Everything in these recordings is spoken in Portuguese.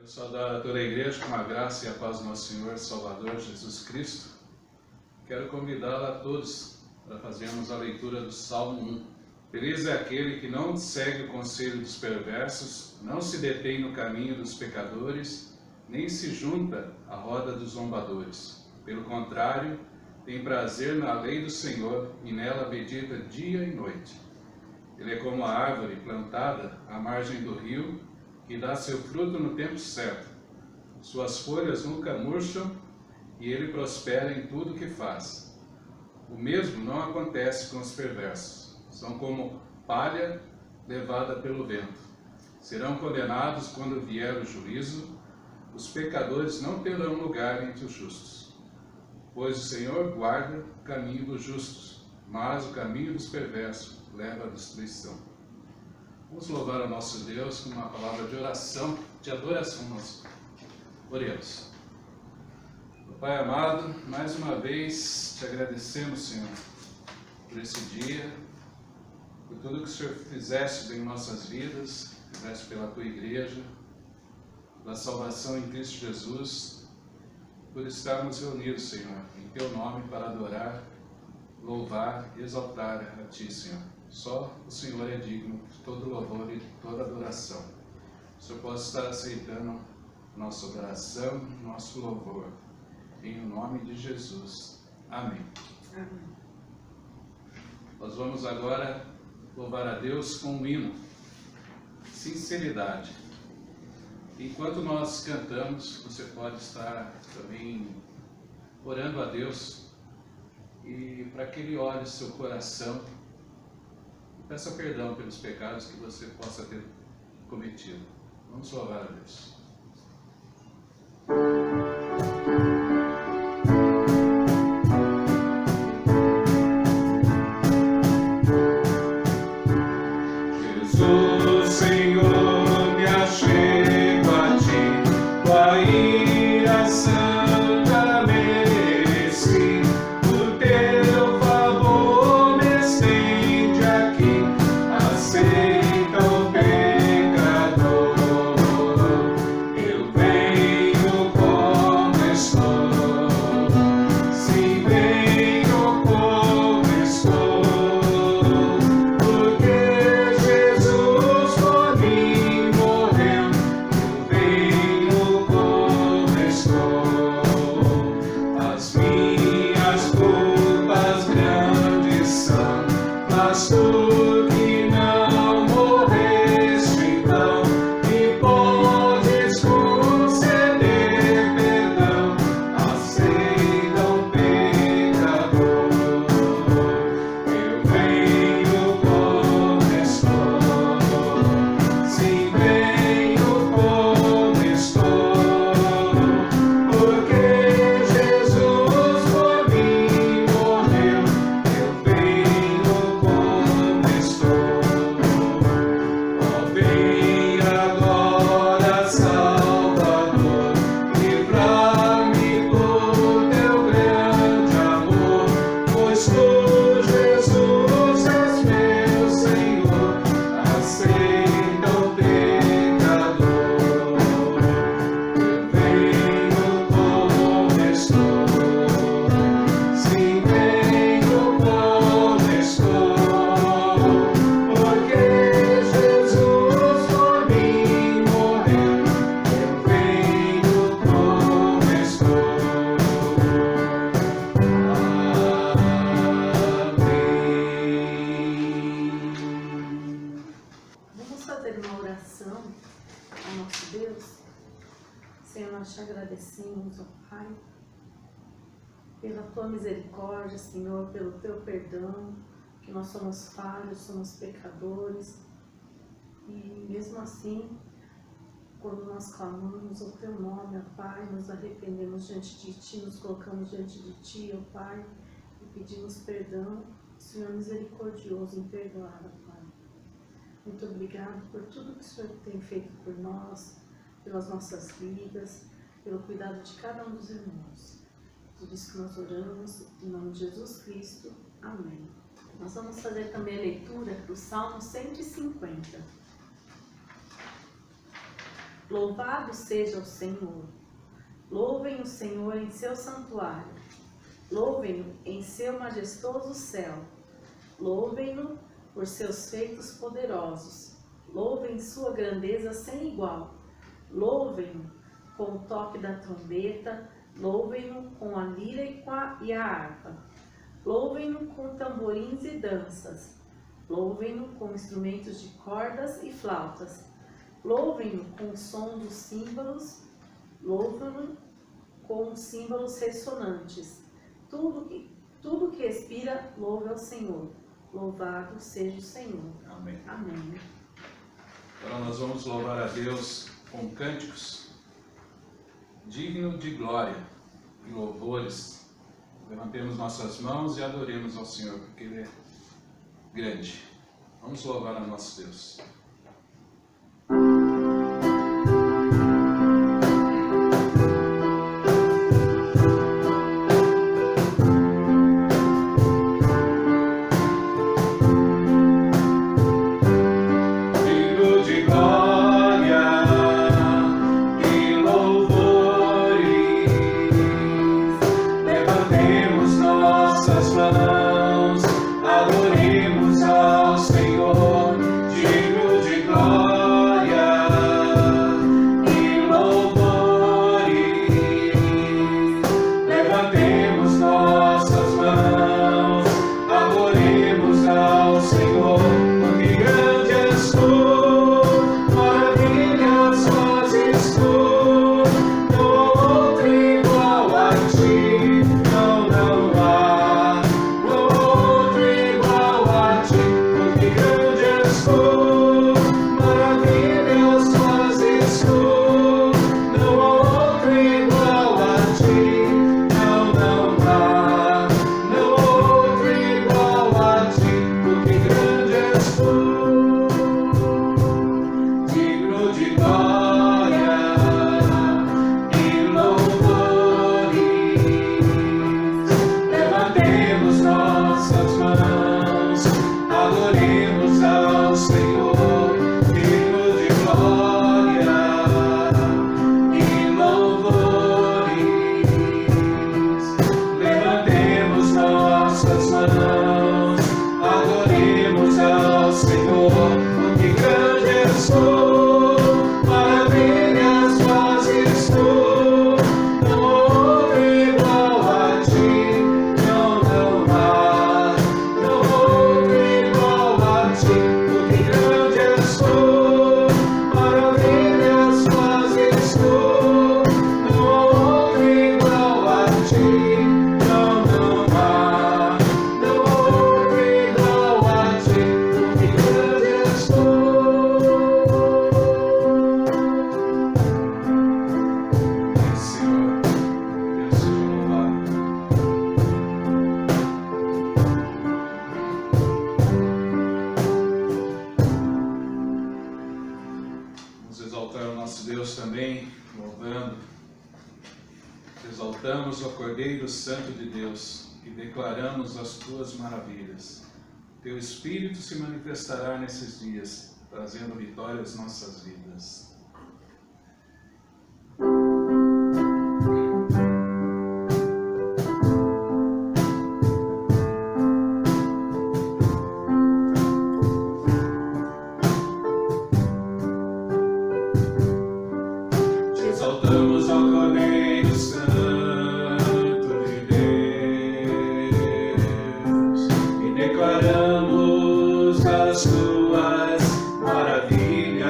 Quero saudar a toda a igreja com a graça e a paz do nosso Senhor Salvador Jesus Cristo. Quero convidá-la a todos para fazermos a leitura do Salmo 1. Feliz é aquele que não segue o conselho dos perversos, não se detém no caminho dos pecadores, nem se junta à roda dos zombadores. Pelo contrário, tem prazer na lei do Senhor e nela medita dia e noite. Ele é como a árvore plantada à margem do rio, que dá seu fruto no tempo certo. Suas folhas nunca murcham e ele prospera em tudo que faz. O mesmo não acontece com os perversos. São como palha levada pelo vento. Serão condenados quando vier o juízo. Os pecadores não terão lugar entre os justos. Pois o Senhor guarda o caminho dos justos, mas o caminho dos perversos leva à destruição. Vamos louvar ao nosso Deus com uma palavra de oração, de adoração nossa. Oremos. Pai amado, mais uma vez te agradecemos, Senhor, por esse dia, por tudo que o Senhor fizeste em nossas vidas, fizeste pela tua igreja, pela salvação em Cristo Jesus, por estarmos reunidos, Senhor, em teu nome para adorar, louvar e exaltar a ti, Senhor. Só o Senhor é digno de todo louvor e de toda adoração. O Senhor possa estar aceitando nossa adoração, nosso louvor. Em nome de Jesus. Amém. Amém. Nós vamos agora louvar a Deus com um hino. Sinceridade. Enquanto nós cantamos, você pode estar também orando a Deus e para que Ele olhe seu coração. Peça perdão pelos pecados que você possa ter cometido. Vamos louvar a Deus. Jesus, Senhor, me achego a ti, tua ira santa mereci, o teu favor me estende aqui. Aceita o pecador, eu venho como estou, sim, venho como estou, porque Jesus por mim morreu, eu venho como estou, as minhas culpas grandes são, mas tu que não morreste, então me podes conceder perdão. Aceita o pecador, eu venho como estou, sim, venho como estou, porque Jesus por mim morreu, eu venho como estou. Ó, vem agora, Salvador, livrar-me por teu grande amor, pois tu, Jesus, és meu Senhor. Aceita o pecador, eu venho como estou, sim, venho como estou, porque Jesus por mim morreu, eu venho como estou. Amém. Vamos fazer uma oração ao nosso Deus. Senhor, nós te agradecemos, ó Pai, pela tua misericórdia, Senhor, pelo teu perdão, que nós somos falhos, somos pecadores, e mesmo assim, quando nós clamamos o teu nome, ó Pai, nos arrependemos diante de ti, nos colocamos diante de ti, ó Pai, e pedimos perdão, Senhor misericordioso, em perdoar, ó Pai. Muito obrigado por tudo que o Senhor tem feito por nós, pelas nossas vidas, pelo cuidado de cada um dos irmãos. Por isso que nós oramos, em nome de Jesus Cristo. Amém. Nós vamos fazer também a leitura do Salmo 150. Louvado seja o Senhor. Louvem o Senhor em seu santuário. Louvem-no em seu majestoso céu. Louvem-no por seus feitos poderosos. Louvem sua grandeza sem igual. Louvem-no com o toque da trombeta. Louvem-no com a lira e a harpa. Louvem-no com tamborins e danças. Louvem-no com instrumentos de cordas e flautas. Louvem-no com o som dos símbolos. Louvem-no com símbolos ressonantes. Tudo que expira, louve ao Senhor. Louvado seja o Senhor. Amém. Amém. Agora nós vamos louvar a Deus com cânticos digno de glória e louvores. Levantemos nossas mãos e adoremos ao Senhor, porque Ele é grande. Vamos louvar a nosso Deus. Exaltamos o Cordeiro Santo de Deus e declaramos as tuas maravilhas. Teu Espírito se manifestará nesses dias, trazendo vitória às nossas vidas. Exaltamos ao Cordeiro Santo de Deus e declaramos as tuas maravilhas.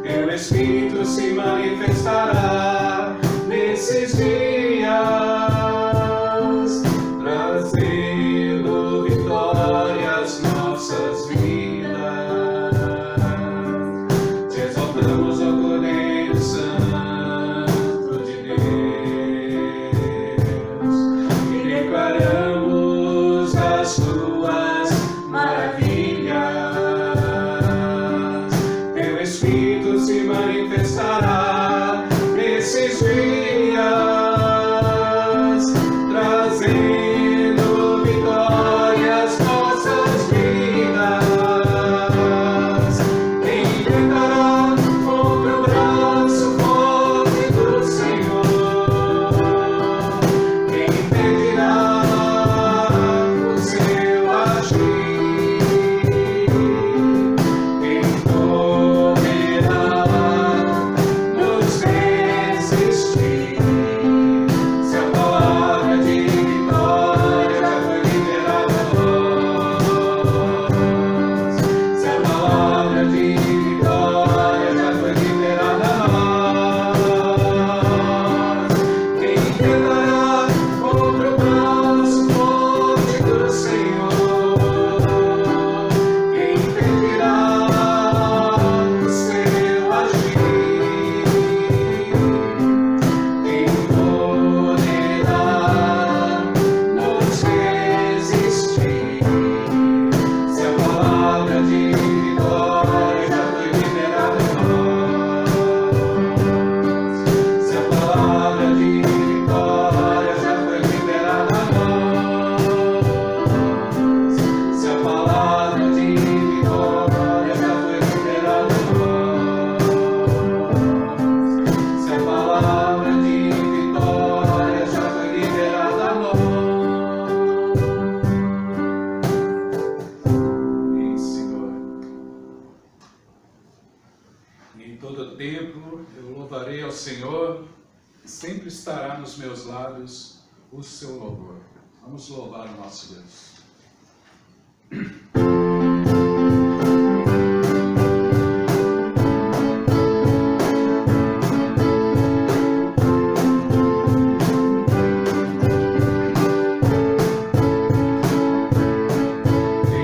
Teu Espírito se manifestará nesses dias, trazendo vitória às nossas vidas. Exaltamos ao Cordeiro Santo de Deus e declaramos as tuas maravilhas. Teu Espírito se manifestará nesses dias, trazendo vitória às nossas vidas. Quem declarar nos resistir. Se a palavra de vitória já foi liberada a nós, se a palavra de vitória já foi liberada a nós, quem tentará contra o braço forte do Senhor? Quem impedirá o seu agir? Quem poderá nos resistir? Se a palavra de vitória já foi liberada a nós, se a palavra de vitória já foi liberada a nós, se a palavra de vitória já foi liberada a nós, se a palavra de vitória já foi liberada a nós. Sim, Senhor. Em todo tempo eu louvarei ao Senhor, sempre estará nos meus lábios o seu louvor. Vamos louvar o nosso Deus. Em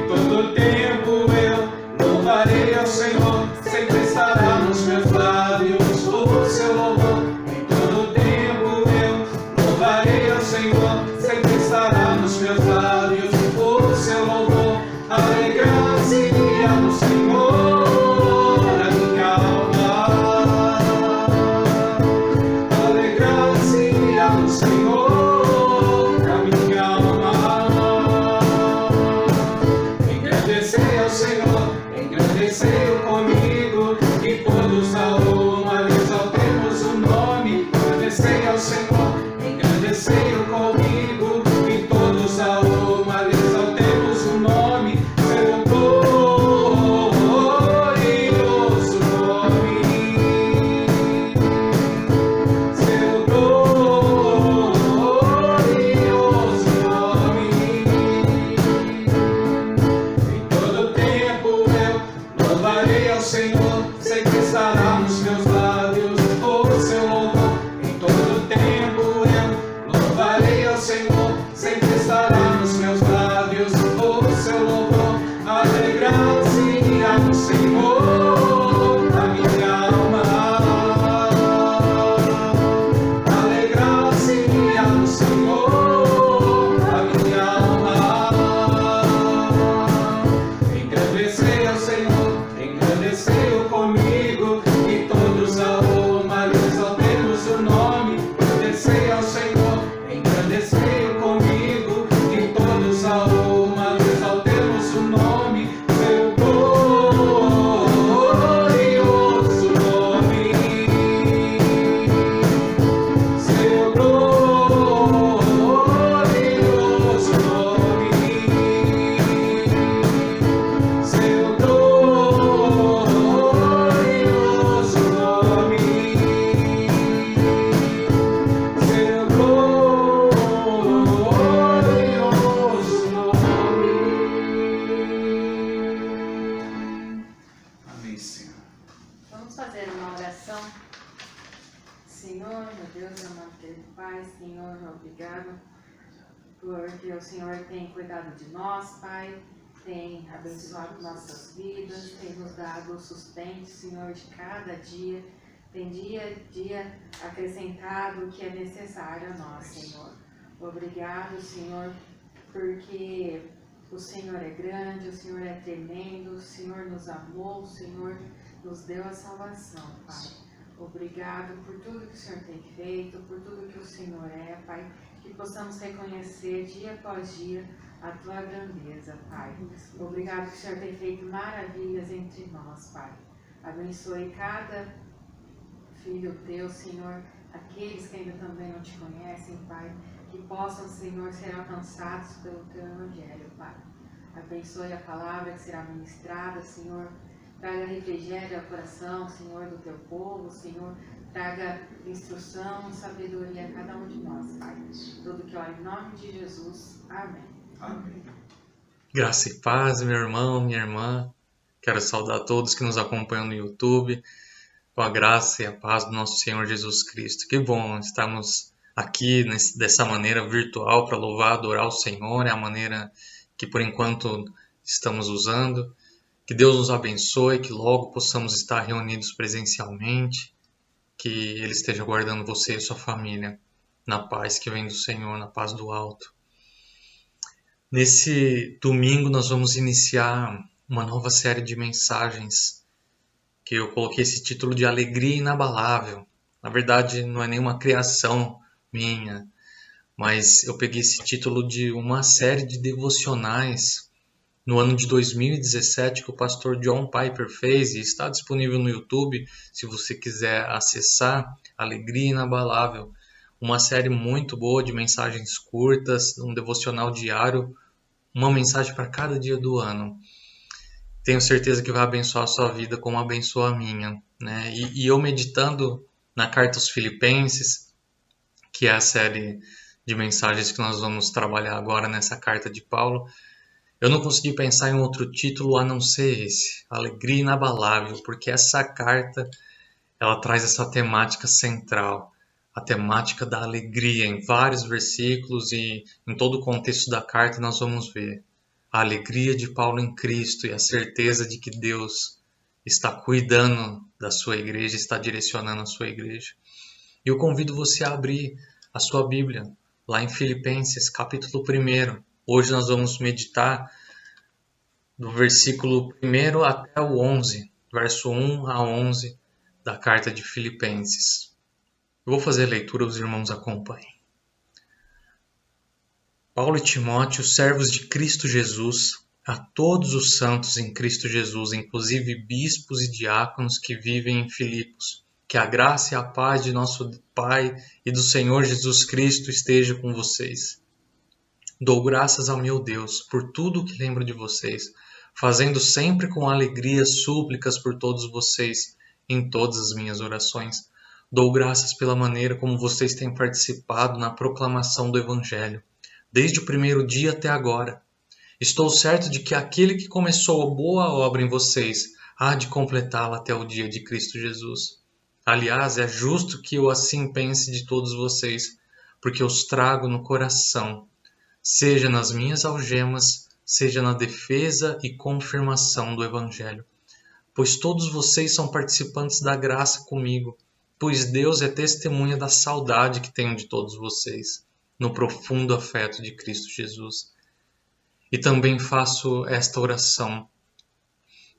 todo tempo eu louvarei ao Senhor, sempre estará nos meus lábios o seu louvor. Em todo tempo eu louvarei ao Senhor, sempre estará nos meus lábios o seu louvor. Alegrar-se no Senhor a minha alma, alegrar-se no Senhor a minha alma. Engrandecei ao Senhor, engrandecei-o comigo, e todos a alma lhe exaltemos o nome. Engrandecei ao Senhor, engrandecei-o comigo, e todos a alma lhe exaltemos o nome. Seu glorioso nome, seu glorioso nome. Em todo tempo eu louvarei ao Senhor, sempre estará nos meus lábios o seu louvor. Em todo tempo eu louvarei ao Senhor, sempre estará nos meus lábios o seu louvor. Alegrar-se-á no Senhor a minha alma, alegrar-se-á no Senhor a minha alma. Engrandecei ao Senhor, engrandecei-o comigo, e todos a alma lhe exaltemos o nome. Engrandecei ao Senhor, engrandecei-o comigo, e todos a alma lhe exaltemos o nome. Seu glorioso nome, seu glorioso nome, seu glorioso nome, seu glorioso nome. Amém, Senhor. Vamos fazer uma oração. Senhor, meu Deus, amado querido Pai, Senhor, obrigado porque o Senhor tem cuidado de nós, Pai, tem abençoado nossas vidas, tem nos dado o sustento, Senhor, de cada dia, tem dia a dia acrescentado o que é necessário a nós, Senhor. Obrigado, Senhor, porque o Senhor é grande, o Senhor é tremendo, o Senhor nos amou, o Senhor nos deu a salvação, Pai. Obrigado por tudo que o Senhor tem feito, por tudo que o Senhor é, Pai. Que possamos reconhecer dia após dia a Tua grandeza, Pai. Obrigado que o Senhor tem feito maravilhas entre nós, Pai. Abençoe cada filho Teu, Senhor, aqueles que ainda também não Te conhecem, Pai. Que possam, Senhor, ser alcançados pelo Teu Evangelho, Pai. Abençoe a palavra que será ministrada, Senhor. Traga refrigério ao coração, Senhor, do teu povo, Senhor. Traga instrução, sabedoria a cada um de nós, Pai. Tudo que eu oro em nome de Jesus. Amém. Amém. Graça e paz, meu irmão, minha irmã. Quero saudar todos que nos acompanham no YouTube, com a graça e a paz do nosso Senhor Jesus Cristo. Que bom estarmos aqui dessa maneira virtual para louvar, adorar o Senhor. É a maneira que por enquanto estamos usando. Que Deus nos abençoe, que logo possamos estar reunidos presencialmente, que Ele esteja guardando você e sua família na paz que vem do Senhor, na paz do alto. Nesse domingo nós vamos iniciar uma nova série de mensagens que eu coloquei esse título de Alegria Inabalável. Na verdade não é nenhuma criação minha, mas eu peguei esse título de uma série de devocionais no ano de 2017 que o pastor John Piper fez e está disponível no YouTube se você quiser acessar. Alegria Inabalável, uma série muito boa de mensagens curtas, um devocional diário, uma mensagem para cada dia do ano. Tenho certeza que vai abençoar a sua vida como abençoa a minha, né? E eu meditando na carta aos Filipenses, que é a série de mensagens que nós vamos trabalhar agora nessa carta de Paulo, eu não consegui pensar em outro título a não ser esse, Alegria Inabalável, porque essa carta ela traz essa temática central, a temática da alegria em vários versículos e em todo o contexto da carta nós vamos ver a alegria de Paulo em Cristo e a certeza de que Deus está cuidando da sua igreja, está direcionando a sua igreja. E eu convido você a abrir a sua Bíblia lá em Filipenses, capítulo 1. Hoje nós vamos meditar do versículo 1 até o 11, verso 1 a 11 da carta de Filipenses. Eu vou fazer a leitura, os irmãos acompanhem. Paulo e Timóteo, servos de Cristo Jesus, a todos os santos em Cristo Jesus, inclusive bispos e diáconos que vivem em Filipos, que a graça e a paz de nosso Pai e do Senhor Jesus Cristo esteja com vocês. Dou graças ao meu Deus por tudo o que lembro de vocês, fazendo sempre com alegria súplicas por todos vocês em todas as minhas orações. Dou graças pela maneira como vocês têm participado na proclamação do Evangelho, desde o primeiro dia até agora. Estou certo de que aquele que começou a boa obra em vocês há de completá-la até o dia de Cristo Jesus. Aliás, é justo que eu assim pense de todos vocês, porque os trago no coração, seja nas minhas algemas, seja na defesa e confirmação do Evangelho. Pois todos vocês são participantes da graça comigo, pois Deus é testemunha da saudade que tenho de todos vocês, no profundo afeto de Cristo Jesus. E também faço esta oração,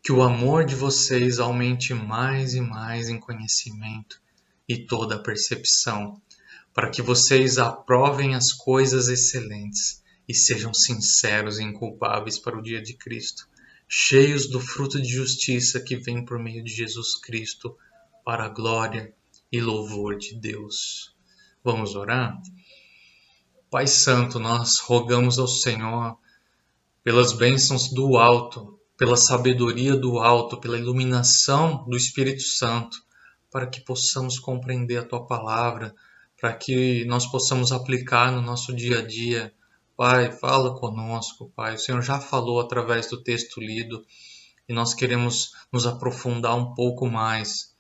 que o amor de vocês aumente mais e mais em conhecimento e toda a percepção, para que vocês aprovem as coisas excelentes e sejam sinceros e inculpáveis para o dia de Cristo, cheios do fruto de justiça que vem por meio de Jesus Cristo, para a glória e louvor de Deus. Vamos orar? Pai Santo, nós rogamos ao Senhor pelas bênçãos do alto, pela sabedoria do alto, pela iluminação do Espírito Santo, para que possamos compreender a Tua palavra, para que nós possamos aplicar no nosso dia a dia. Pai, fala conosco, Pai. O Senhor já falou através do texto lido e nós queremos nos aprofundar um pouco mais.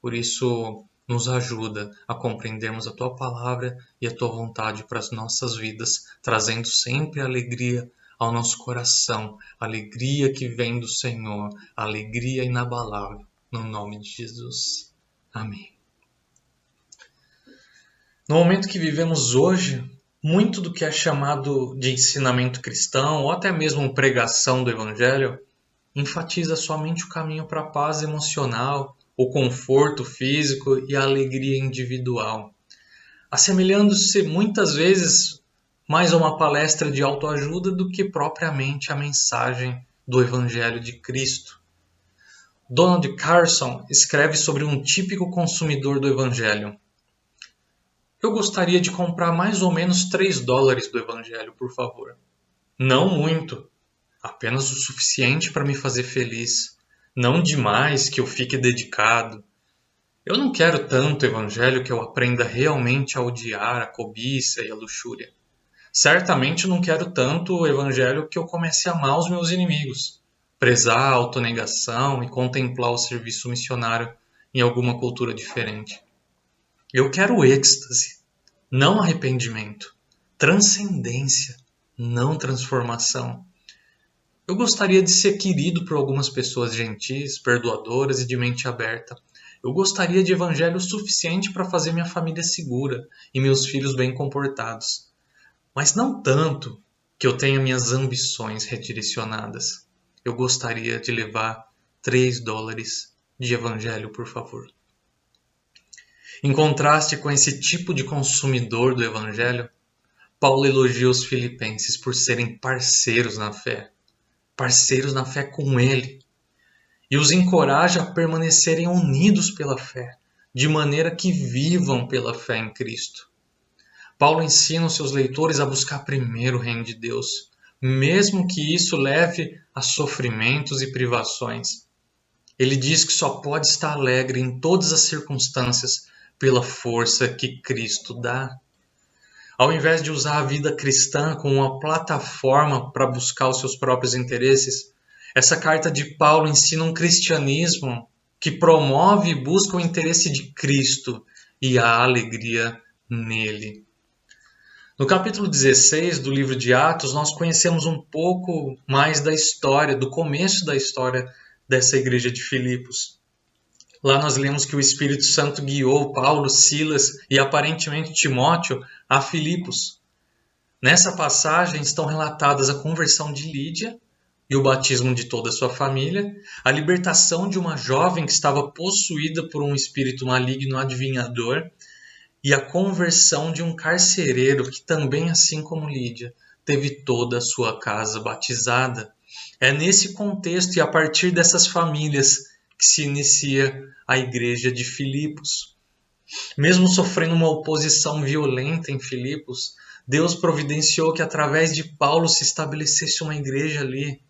Por isso, nos ajuda a compreendermos a Tua palavra e a Tua vontade para as nossas vidas, trazendo sempre alegria ao nosso coração, alegria que vem do Senhor, alegria inabalável, no nome de Jesus. Amém. No momento que vivemos hoje, muito do que é chamado de ensinamento cristão, ou até mesmo pregação do Evangelho, enfatiza somente o caminho para a paz emocional, o conforto físico e a alegria individual, assemelhando-se muitas vezes mais a uma palestra de autoajuda do que propriamente a mensagem do Evangelho de Cristo. Donald Carson escreve sobre um típico consumidor do Evangelho. Eu gostaria de comprar mais ou menos $3 do Evangelho, por favor. Não muito, apenas o suficiente para me fazer feliz. não demais que eu fique dedicado. Eu não quero tanto evangelho que eu aprenda realmente a odiar a cobiça e a luxúria. Certamente não quero tanto o evangelho que eu comece a amar os meus inimigos, prezar a autonegação e contemplar o serviço missionário em alguma cultura diferente. Eu quero êxtase, não arrependimento, transcendência, não transformação. Eu gostaria de ser querido por algumas pessoas gentis, perdoadoras e de mente aberta. Eu gostaria de evangelho suficiente para fazer minha família segura e meus filhos bem comportados. Mas não tanto que eu tenha minhas ambições redirecionadas. Eu gostaria de levar $3 de evangelho, por favor. Em contraste com esse tipo de consumidor do evangelho, Paulo elogia os filipenses por serem parceiros na fé com ele, e os encoraja a permanecerem unidos pela fé, de maneira que vivam pela fé em Cristo. Paulo ensina os seus leitores a buscar primeiro o reino de Deus, mesmo que isso leve a sofrimentos e privações. Ele diz que só pode estar alegre em todas as circunstâncias pela força que Cristo dá. Ao invés de usar a vida cristã como uma plataforma para buscar os seus próprios interesses, essa carta de Paulo ensina um cristianismo que promove e busca o interesse de Cristo e a alegria nele. No capítulo 16 do livro de Atos, nós conhecemos um pouco mais da história, do começo da história dessa igreja de Filipos. Lá nós lemos que o Espírito Santo guiou Paulo, Silas e aparentemente Timóteo a Filipos. Nessa passagem estão relatadas a conversão de Lídia e o batismo de toda a sua família, a libertação de uma jovem que estava possuída por um espírito maligno adivinhador e a conversão de um carcereiro que também, assim como Lídia, teve toda a sua casa batizada. É nesse contexto e a partir dessas famílias que se inicia a igreja de Filipos. Mesmo sofrendo uma oposição violenta em Filipos, Deus providenciou que através de Paulo se estabelecesse uma igreja ali.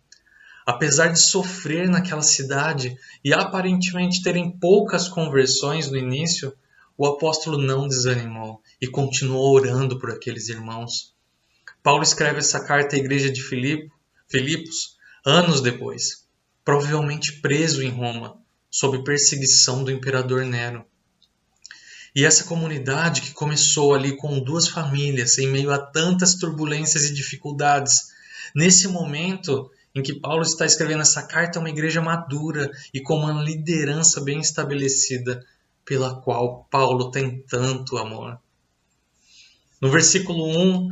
Apesar de sofrer naquela cidade e aparentemente terem poucas conversões no início, o apóstolo não desanimou e continuou orando por aqueles irmãos. Paulo escreve essa carta à igreja de Filipos anos depois, provavelmente preso em Roma, sob perseguição do imperador Nero. E essa comunidade que começou ali com 2 famílias, em meio a tantas turbulências e dificuldades, nesse momento em que Paulo está escrevendo essa carta, é uma igreja madura e com uma liderança bem estabelecida, pela qual Paulo tem tanto amor. No versículo 1,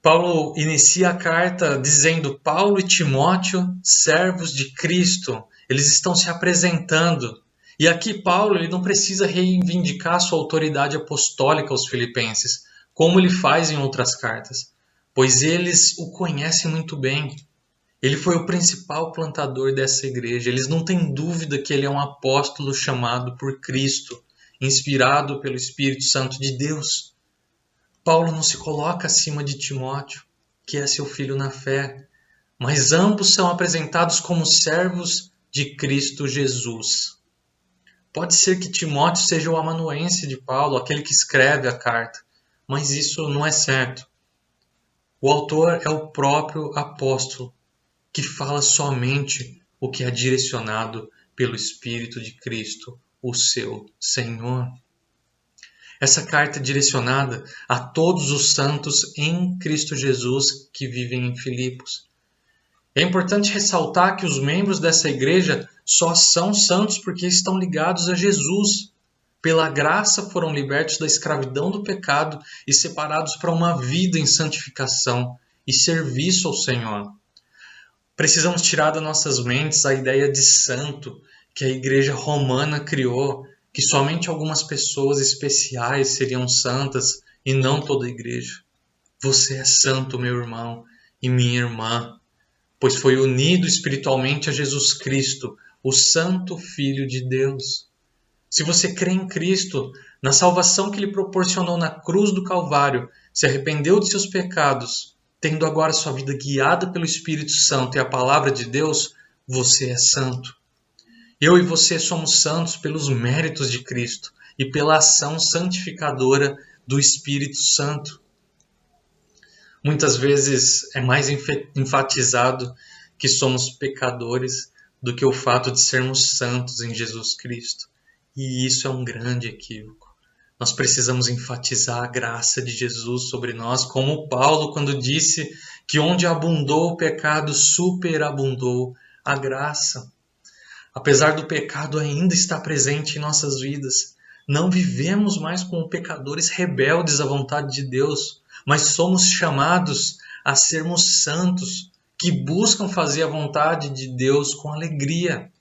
Paulo inicia a carta dizendo: Paulo e Timóteo, servos de Cristo. Eles estão se apresentando. E aqui Paulo ele não precisa reivindicar sua autoridade apostólica aos filipenses, como ele faz em outras cartas, pois eles o conhecem muito bem. Ele foi o principal plantador dessa igreja. Eles não têm dúvida que ele é um apóstolo chamado por Cristo, inspirado pelo Espírito Santo de Deus. Paulo não se coloca acima de Timóteo, que é seu filho na fé, mas ambos são apresentados como servos de Cristo Jesus. Pode ser que Timóteo seja o amanuense de Paulo, aquele que escreve a carta, mas isso não é certo. O autor é o próprio apóstolo, que fala somente o que é direcionado pelo Espírito de Cristo, o seu Senhor. Essa carta é direcionada a todos os santos em Cristo Jesus que vivem em Filipos. É importante ressaltar que os membros dessa igreja só são santos porque estão ligados a Jesus. Pela graça foram libertos da escravidão do pecado e separados para uma vida em santificação e serviço ao Senhor. Precisamos tirar das nossas mentes a ideia de santo que a igreja romana criou, que somente algumas pessoas especiais seriam santas e não toda a igreja. Você é santo, meu irmão e minha irmã, pois foi unido espiritualmente a Jesus Cristo, o Santo Filho de Deus. Se você crê em Cristo, na salvação que Ele proporcionou na cruz do Calvário, se arrependeu de seus pecados, tendo agora sua vida guiada pelo Espírito Santo e a palavra de Deus, você é santo. Eu e você somos santos pelos méritos de Cristo e pela ação santificadora do Espírito Santo. Muitas vezes é mais enfatizado que somos pecadores do que o fato de sermos santos em Jesus Cristo. E isso é um grande equívoco. Nós precisamos enfatizar a graça de Jesus sobre nós, como Paulo quando disse que onde abundou o pecado, superabundou a graça. Apesar do pecado ainda estar presente em nossas vidas, não vivemos mais como pecadores rebeldes à vontade de Deus, mas somos chamados a sermos santos, que buscam fazer a vontade de Deus com alegria.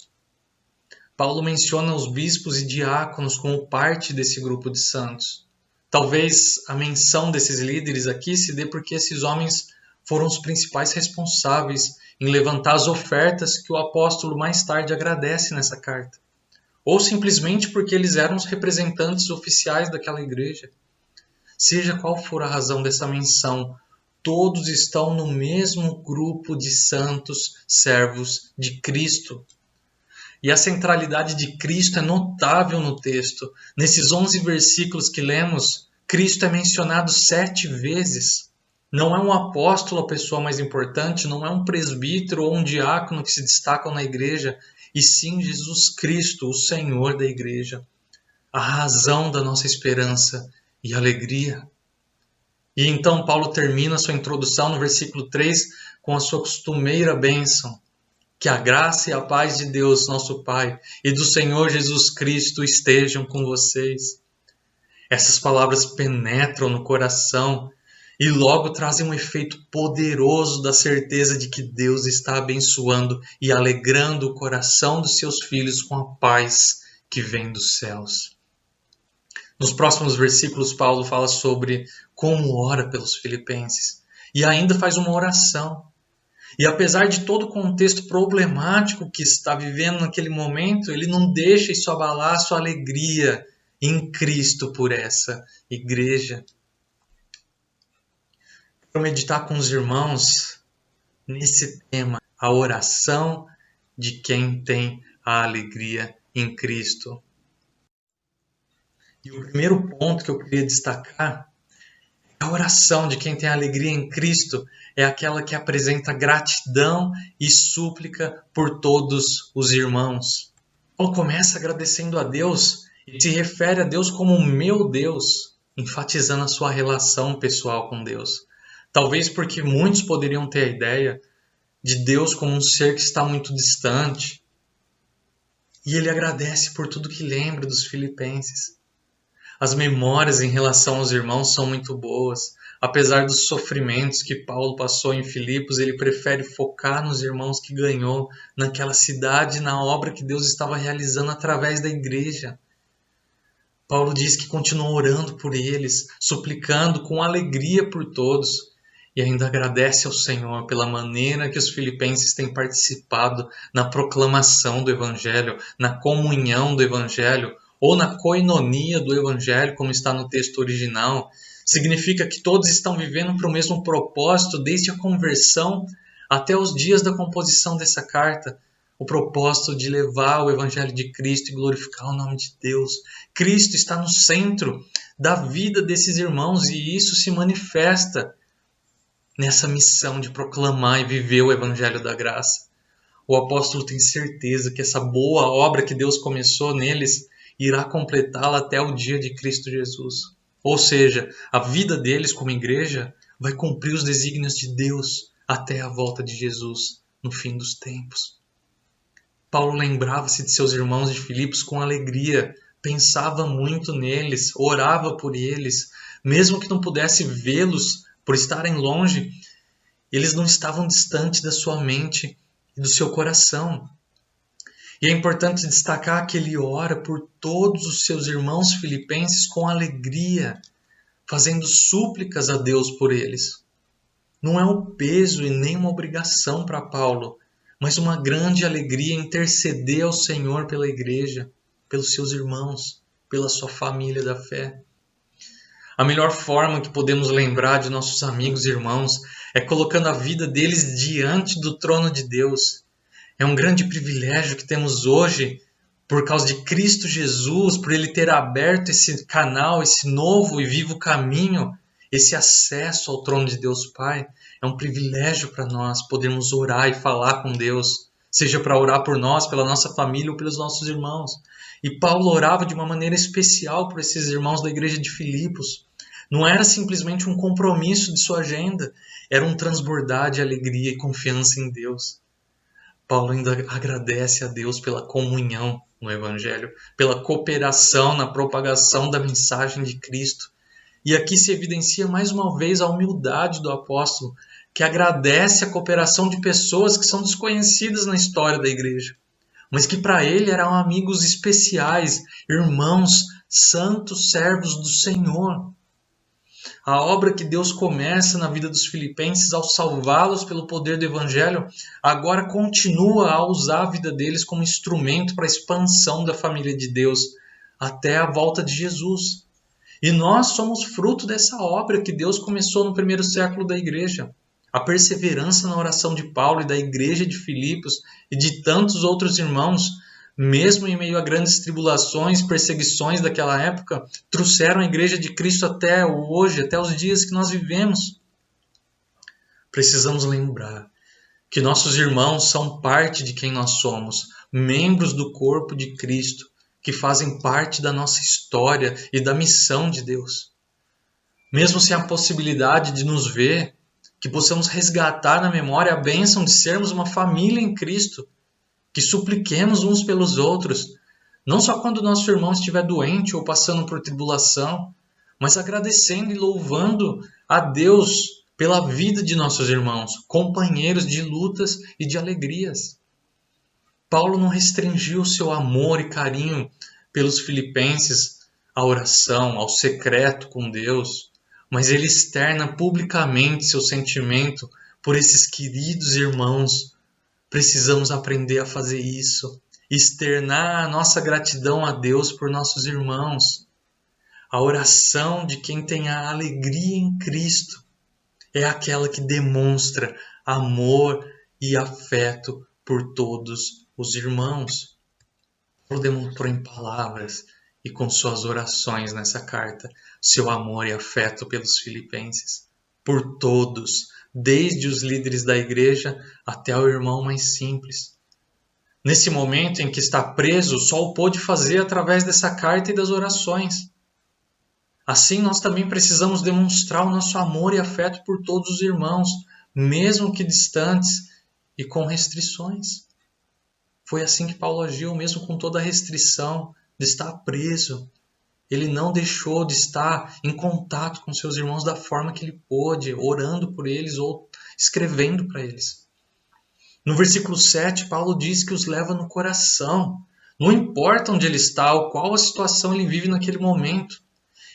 Paulo menciona os bispos e diáconos como parte desse grupo de santos. Talvez a menção desses líderes aqui se dê porque esses homens foram os principais responsáveis em levantar as ofertas que o apóstolo mais tarde agradece nessa carta. Ou simplesmente porque eles eram os representantes oficiais daquela igreja. Seja qual for a razão dessa menção, todos estão no mesmo grupo de santos servos de Cristo. E a centralidade de Cristo é notável no texto. Nesses 11 versículos que lemos, Cristo é mencionado 7 vezes. Não é um apóstolo a pessoa mais importante, não é um presbítero ou um diácono que se destacam na igreja, e sim Jesus Cristo, o Senhor da igreja, a razão da nossa esperança e alegria. E então Paulo termina sua introdução no versículo 3 com a sua costumeira bênção. Que a graça e a paz de Deus, nosso Pai, e do Senhor Jesus Cristo estejam com vocês. Essas palavras penetram no coração e logo trazem um efeito poderoso da certeza de que Deus está abençoando e alegrando o coração dos seus filhos com a paz que vem dos céus. Nos próximos versículos, Paulo fala sobre como ora pelos filipenses e ainda faz uma oração. E apesar de todo o contexto problemático que está vivendo naquele momento, ele não deixa isso abalar a sua alegria em Cristo por essa igreja. Quero meditar com os irmãos nesse tema, a oração de quem tem a alegria em Cristo. E o primeiro ponto que eu queria destacar, a oração de quem tem alegria em Cristo é aquela que apresenta gratidão e súplica por todos os irmãos. Paulo começa agradecendo a Deus e se refere a Deus como meu Deus, enfatizando a sua relação pessoal com Deus. Talvez porque muitos poderiam ter a ideia de Deus como um ser que está muito distante. E ele agradece por tudo que lembra dos filipenses. As memórias em relação aos irmãos são muito boas. Apesar dos sofrimentos que Paulo passou em Filipos, ele prefere focar nos irmãos que ganhou naquela cidade, na obra que Deus estava realizando através da igreja. Paulo diz que continua orando por eles, suplicando com alegria por todos, e ainda agradece ao Senhor pela maneira que os filipenses têm participado na proclamação do Evangelho, na comunhão do Evangelho, ou na koinonia do Evangelho, como está no texto original. Significa que todos estão vivendo para o mesmo propósito desde a conversão até os dias da composição dessa carta. O propósito de levar o Evangelho de Cristo e glorificar o nome de Deus. Cristo está no centro da vida desses irmãos e isso se manifesta nessa missão de proclamar e viver o Evangelho da graça. O apóstolo tem certeza que essa boa obra que Deus começou neles irá completá-la até o dia de Cristo Jesus. Ou seja, a vida deles como igreja vai cumprir os desígnios de Deus até a volta de Jesus no fim dos tempos. Paulo lembrava-se de seus irmãos de Filipos com alegria, pensava muito neles, orava por eles, mesmo que não pudesse vê-los por estarem longe, eles não estavam distantes da sua mente e do seu coração. E é importante destacar que ele ora por todos os seus irmãos filipenses com alegria, fazendo súplicas a Deus por eles. Não é um peso e nem uma obrigação para Paulo, mas uma grande alegria interceder ao Senhor pela igreja, pelos seus irmãos, pela sua família da fé. A melhor forma que podemos lembrar de nossos amigos e irmãos é colocando a vida deles diante do trono de Deus. É um grande privilégio que temos hoje por causa de Cristo Jesus, por Ele ter aberto esse canal, esse novo e vivo caminho, esse acesso ao trono de Deus Pai. É um privilégio para nós podermos orar e falar com Deus, seja para orar por nós, pela nossa família ou pelos nossos irmãos. E Paulo orava de uma maneira especial por esses irmãos da igreja de Filipos. Não era simplesmente um compromisso de sua agenda, era um transbordar de alegria e confiança em Deus. Paulo ainda agradece a Deus pela comunhão no Evangelho, pela cooperação na propagação da mensagem de Cristo. E aqui se evidencia mais uma vez a humildade do apóstolo, que agradece a cooperação de pessoas que são desconhecidas na história da igreja, mas que para ele eram amigos especiais, irmãos, santos servos do Senhor. A obra que Deus começa na vida dos filipenses ao salvá-los pelo poder do Evangelho, agora continua a usar a vida deles como instrumento para a expansão da família de Deus até a volta de Jesus. E nós somos fruto dessa obra que Deus começou no primeiro século da igreja. A perseverança na oração de Paulo e da igreja de Filipos e de tantos outros irmãos, mesmo em meio a grandes tribulações, perseguições daquela época, trouxeram a igreja de Cristo até hoje, até os dias que nós vivemos. Precisamos lembrar que nossos irmãos são parte de quem nós somos, membros do corpo de Cristo, que fazem parte da nossa história e da missão de Deus. Mesmo sem a possibilidade de nos ver, que possamos resgatar na memória a bênção de sermos uma família em Cristo, que supliquemos uns pelos outros, não só quando nosso irmão estiver doente ou passando por tribulação, mas agradecendo e louvando a Deus pela vida de nossos irmãos, companheiros de lutas e de alegrias. Paulo não restringiu o seu amor e carinho pelos filipenses à oração, ao secreto com Deus, mas ele externa publicamente seu sentimento por esses queridos irmãos. Precisamos aprender a fazer isso, externar a nossa gratidão a Deus por nossos irmãos. A oração de quem tem a alegria em Cristo é aquela que demonstra amor e afeto por todos os irmãos. Paulo demonstrou em palavras e com suas orações nessa carta seu amor e afeto pelos filipenses, por todos, desde os líderes da igreja até o irmão mais simples. Nesse momento em que está preso, só o pôde fazer através dessa carta e das orações. Assim, nós também precisamos demonstrar o nosso amor e afeto por todos os irmãos, mesmo que distantes e com restrições. Foi assim que Paulo agiu, mesmo com toda a restrição de estar preso. Ele não deixou de estar em contato com seus irmãos da forma que ele pôde, orando por eles ou escrevendo para eles. No versículo 7, Paulo diz que os leva no coração. Não importa onde ele está ou qual a situação ele vive naquele momento.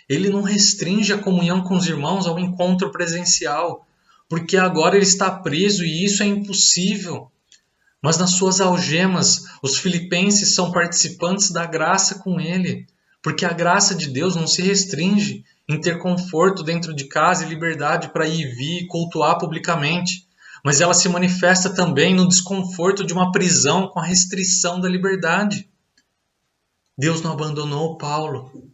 Ele não restringe a comunhão com os irmãos ao encontro presencial, porque agora ele está preso e isso é impossível. Mas nas suas algemas, os filipenses são participantes da graça com ele, porque a graça de Deus não se restringe em ter conforto dentro de casa e liberdade para ir e vir e cultuar publicamente, mas ela se manifesta também no desconforto de uma prisão com a restrição da liberdade. Deus não abandonou Paulo,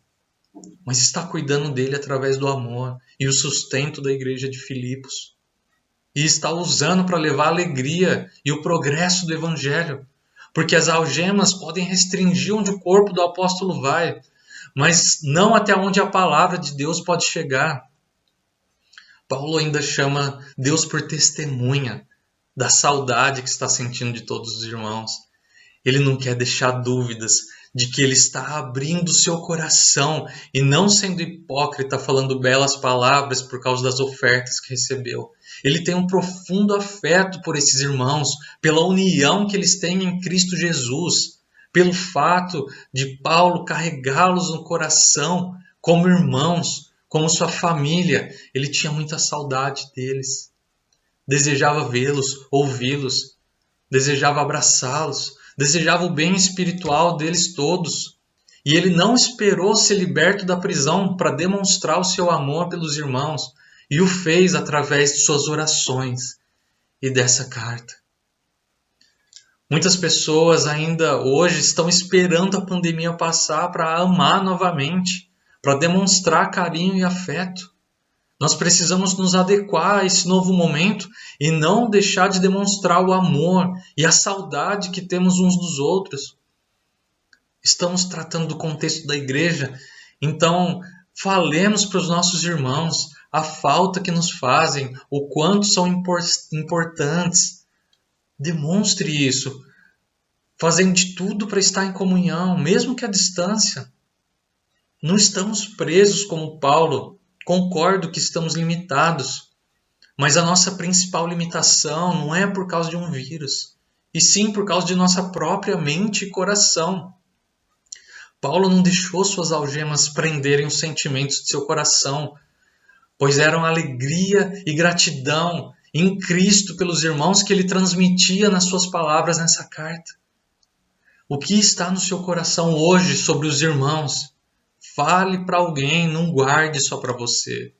mas está cuidando dele através do amor e o sustento da igreja de Filipos. E está usando para levar a alegria e o progresso do Evangelho. Porque as algemas podem restringir onde o corpo do apóstolo vai, mas não até onde a palavra de Deus pode chegar. Paulo ainda chama Deus por testemunha da saudade que está sentindo de todos os irmãos. Ele não quer deixar dúvidas de que ele está abrindo seu coração e não sendo hipócrita, falando belas palavras por causa das ofertas que recebeu. Ele tem um profundo afeto por esses irmãos, pela união que eles têm em Cristo Jesus, pelo fato de Paulo carregá-los no coração como irmãos, como sua família. Ele tinha muita saudade deles. Desejava vê-los, ouvi-los, desejava abraçá-los, desejava o bem espiritual deles todos. E ele não esperou ser liberto da prisão para demonstrar o seu amor pelos irmãos, e o fez através de suas orações e dessa carta. Muitas pessoas ainda hoje estão esperando a pandemia passar para amar novamente, para demonstrar carinho e afeto. Nós precisamos nos adequar a esse novo momento e não deixar de demonstrar o amor e a saudade que temos uns dos outros. Estamos tratando do contexto da igreja, então falemos para os nossos irmãos a falta que nos fazem, o quanto são importantes. Demonstre isso, fazendo de tudo para estar em comunhão, mesmo que à distância. Não estamos presos como Paulo. Concordo que estamos limitados, mas a nossa principal limitação não é por causa de um vírus, e sim por causa de nossa própria mente e coração. Paulo não deixou suas algemas prenderem os sentimentos de seu coração, pois eram alegria e gratidão em Cristo pelos irmãos que ele transmitia nas suas palavras nessa carta. O que está no seu coração hoje sobre os irmãos? Fale para alguém, não guarde só para você.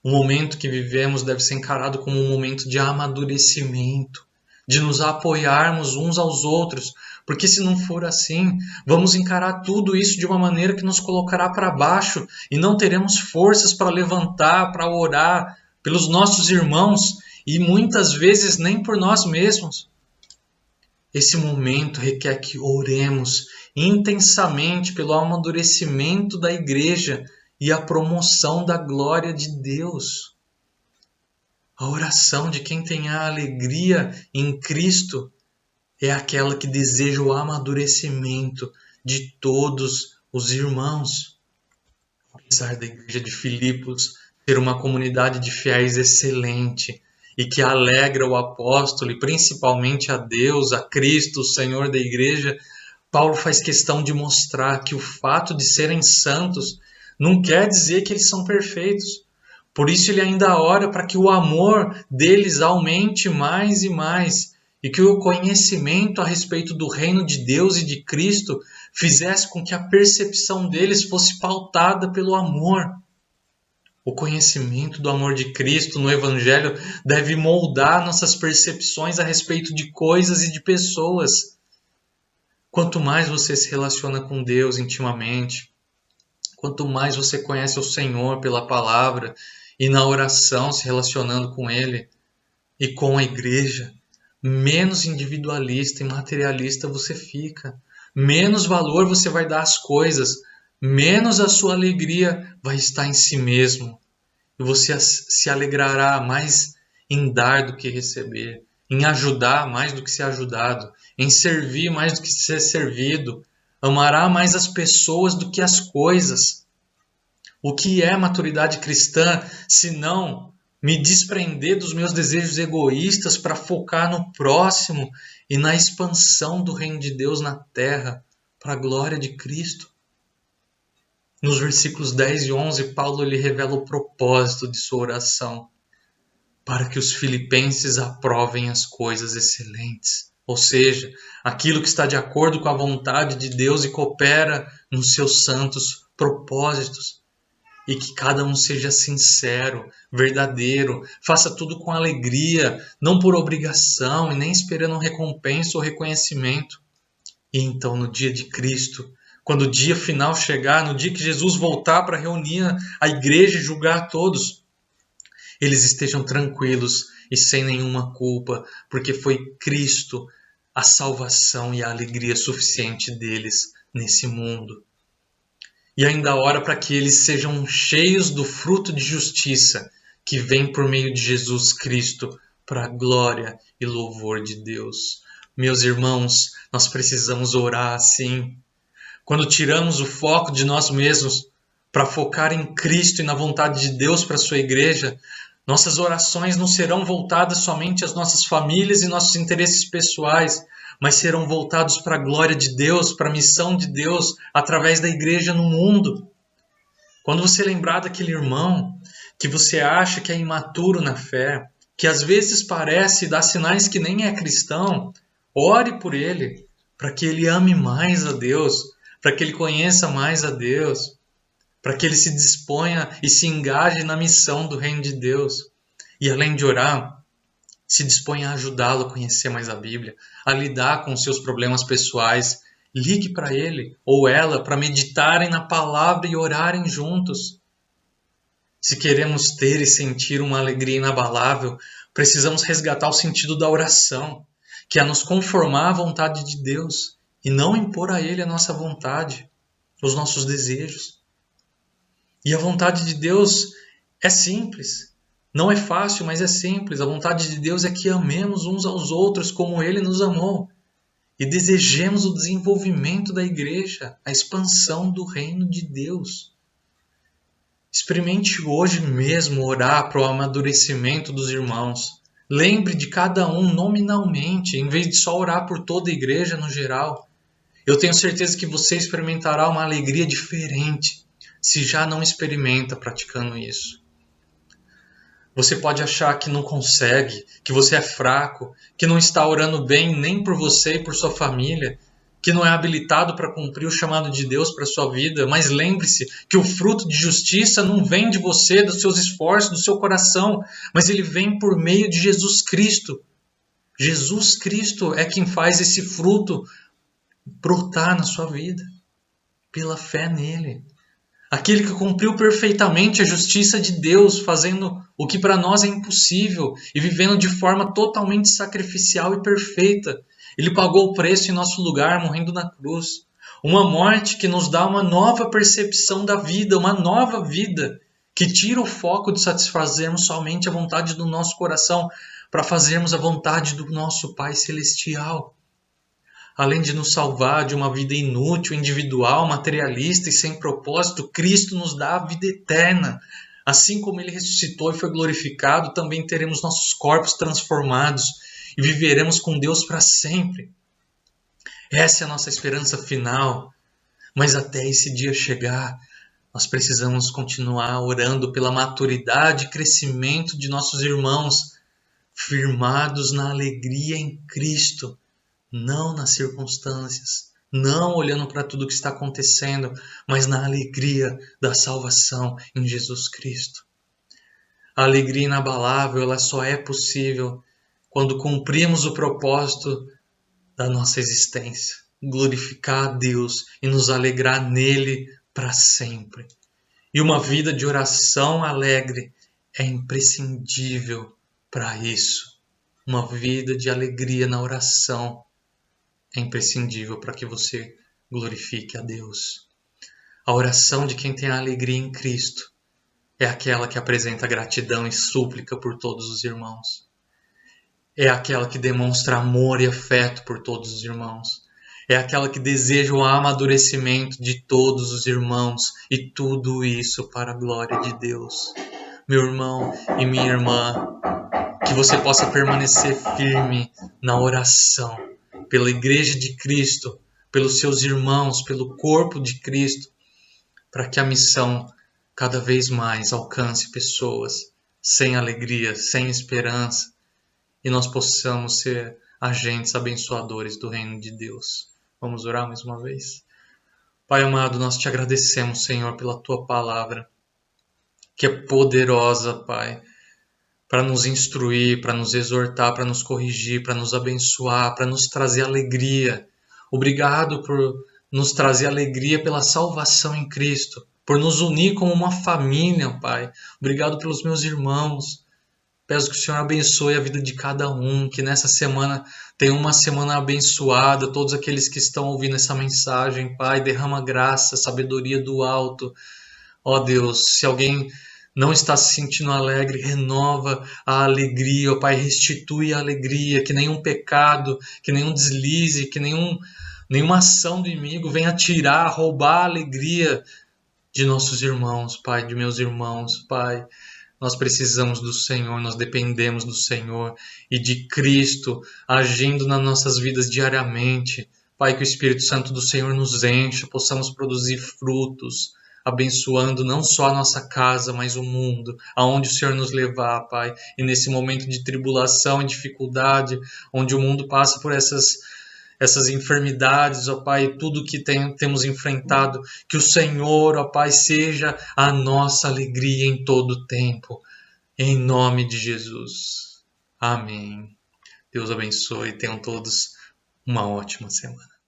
O momento que vivemos deve ser encarado como um momento de amadurecimento, de nos apoiarmos uns aos outros, porque se não for assim, vamos encarar tudo isso de uma maneira que nos colocará para baixo e não teremos forças para levantar, para orar pelos nossos irmãos e muitas vezes nem por nós mesmos. Esse momento requer que oremos intensamente pelo amadurecimento da igreja e a promoção da glória de Deus. A oração de quem tem a alegria em Cristo é aquela que deseja o amadurecimento de todos os irmãos. Apesar da igreja de Filipos ser uma comunidade de fiéis excelente e que alegra o apóstolo e principalmente a Deus, a Cristo, o Senhor da igreja, Paulo faz questão de mostrar que o fato de serem santos não quer dizer que eles são perfeitos. Por isso ele ainda ora para que o amor deles aumente mais e mais e que o conhecimento a respeito do reino de Deus e de Cristo fizesse com que a percepção deles fosse pautada pelo amor. O conhecimento do amor de Cristo no Evangelho deve moldar nossas percepções a respeito de coisas e de pessoas. Quanto mais você se relaciona com Deus intimamente, quanto mais você conhece o Senhor pela palavra e na oração se relacionando com Ele e com a igreja, menos individualista e materialista você fica, menos valor você vai dar às coisas, menos a sua alegria vai estar em si mesmo. E você se alegrará mais em dar do que receber, em ajudar mais do que ser ajudado, em servir mais do que ser servido, amará mais as pessoas do que as coisas. O que é maturidade cristã, se não me desprender dos meus desejos egoístas para focar no próximo e na expansão do reino de Deus na terra, para a glória de Cristo? Nos versículos 10 e 11, Paulo lhe revela o propósito de sua oração, para que os filipenses aprovem as coisas excelentes, ou seja, aquilo que está de acordo com a vontade de Deus e coopera nos seus santos propósitos. E que cada um seja sincero, verdadeiro, faça tudo com alegria, não por obrigação e nem esperando recompensa ou reconhecimento. E então, no dia de Cristo, quando o dia final chegar, no dia que Jesus voltar para reunir a igreja e julgar a todos, eles estejam tranquilos e sem nenhuma culpa, porque foi Cristo a salvação e a alegria suficiente deles nesse mundo. E ainda ora para que eles sejam cheios do fruto de justiça que vem por meio de Jesus Cristo para a glória e louvor de Deus. Meus irmãos, nós precisamos orar assim. Quando tiramos o foco de nós mesmos para focar em Cristo e na vontade de Deus para a sua igreja, nossas orações não serão voltadas somente às nossas famílias e nossos interesses pessoais, mas serão voltados para a glória de Deus, para a missão de Deus, através da igreja no mundo. Quando você lembrar daquele irmão que você acha que é imaturo na fé, que às vezes parece dar sinais que nem é cristão, ore por ele, para que ele ame mais a Deus, para que ele conheça mais a Deus, para que ele se disponha e se engaje na missão do reino de Deus. E além de orar, Se dispõe a ajudá-lo a conhecer mais a Bíblia, a lidar com os seus problemas pessoais. Ligue para ele ou ela para meditarem na palavra e orarem juntos. Se queremos ter e sentir uma alegria inabalável, precisamos resgatar o sentido da oração, que é nos conformar à vontade de Deus e não impor a Ele a nossa vontade, os nossos desejos. E a vontade de Deus é simples. Não é fácil, mas é simples. A vontade de Deus é que amemos uns aos outros como Ele nos amou. E desejemos o desenvolvimento da igreja, a expansão do reino de Deus. Experimente hoje mesmo orar para o amadurecimento dos irmãos. Lembre de cada um nominalmente, em vez de só orar por toda a igreja no geral. Eu tenho certeza que você experimentará uma alegria diferente, se já não experimenta praticando isso. Você pode achar que não consegue, que você é fraco, que não está orando bem nem por você e por sua família, que não é habilitado para cumprir o chamado de Deus para a sua vida, mas lembre-se que o fruto de justiça não vem de você, dos seus esforços, do seu coração, mas ele vem por meio de Jesus Cristo. Jesus Cristo é quem faz esse fruto brotar na sua vida, pela fé nele. Aquele que cumpriu perfeitamente a justiça de Deus, fazendo o que para nós é impossível e vivendo de forma totalmente sacrificial e perfeita. Ele pagou o preço em nosso lugar, morrendo na cruz. Uma morte que nos dá uma nova percepção da vida, uma nova vida, que tira o foco de satisfazermos somente a vontade do nosso coração para fazermos a vontade do nosso Pai Celestial. Além de nos salvar de uma vida inútil, individual, materialista e sem propósito, Cristo nos dá a vida eterna. Assim como Ele ressuscitou e foi glorificado, também teremos nossos corpos transformados e viveremos com Deus para sempre. Essa é a nossa esperança final. Mas até esse dia chegar, nós precisamos continuar orando pela maturidade e crescimento de nossos irmãos, firmados na alegria em Cristo. Não nas circunstâncias, não olhando para tudo que está acontecendo, mas na alegria da salvação em Jesus Cristo. A alegria inabalável, ela só é possível quando cumprimos o propósito da nossa existência, glorificar a Deus e nos alegrar nele para sempre. E uma vida de oração alegre é imprescindível para isso. Uma vida de alegria na oração é imprescindível para que você glorifique a Deus. A oração de quem tem a alegria em Cristo é aquela que apresenta gratidão e súplica por todos os irmãos. É aquela que demonstra amor e afeto por todos os irmãos. É aquela que deseja o amadurecimento de todos os irmãos e tudo isso para a glória de Deus. Meu irmão e minha irmã, que você possa permanecer firme na oração pela Igreja de Cristo, pelos seus irmãos, pelo corpo de Cristo, para que a missão cada vez mais alcance pessoas sem alegria, sem esperança, e nós possamos ser agentes abençoadores do reino de Deus. Vamos orar mais uma vez? Pai amado, nós te agradecemos, Senhor, pela tua palavra, que é poderosa, Pai, para nos instruir, para nos exortar, para nos corrigir, para nos abençoar, para nos trazer alegria. Obrigado por nos trazer alegria pela salvação em Cristo, por nos unir como uma família, Pai. Obrigado pelos meus irmãos. Peço que o Senhor abençoe a vida de cada um, que nessa semana tenha uma semana abençoada, todos aqueles que estão ouvindo essa mensagem, Pai, derrama graça, sabedoria do alto. Ó Deus, se alguém não está se sentindo alegre, renova a alegria, ó Pai, restitui a alegria, que nenhum pecado, que nenhum deslize, que nenhuma ação do inimigo venha tirar, roubar a alegria de nossos irmãos, Pai, de meus irmãos, Pai. Nós precisamos do Senhor, nós dependemos do Senhor e de Cristo agindo nas nossas vidas diariamente. Pai, que o Espírito Santo do Senhor nos encha, possamos produzir frutos, abençoando não só a nossa casa, mas o mundo, aonde o Senhor nos levar, Pai. E nesse momento de tribulação e dificuldade, onde o mundo passa por essas enfermidades, ó Pai, tudo que temos enfrentado, que o Senhor, ó Pai, seja a nossa alegria em todo o tempo, em nome de Jesus. Amém. Deus abençoe. Tenham todos uma ótima semana.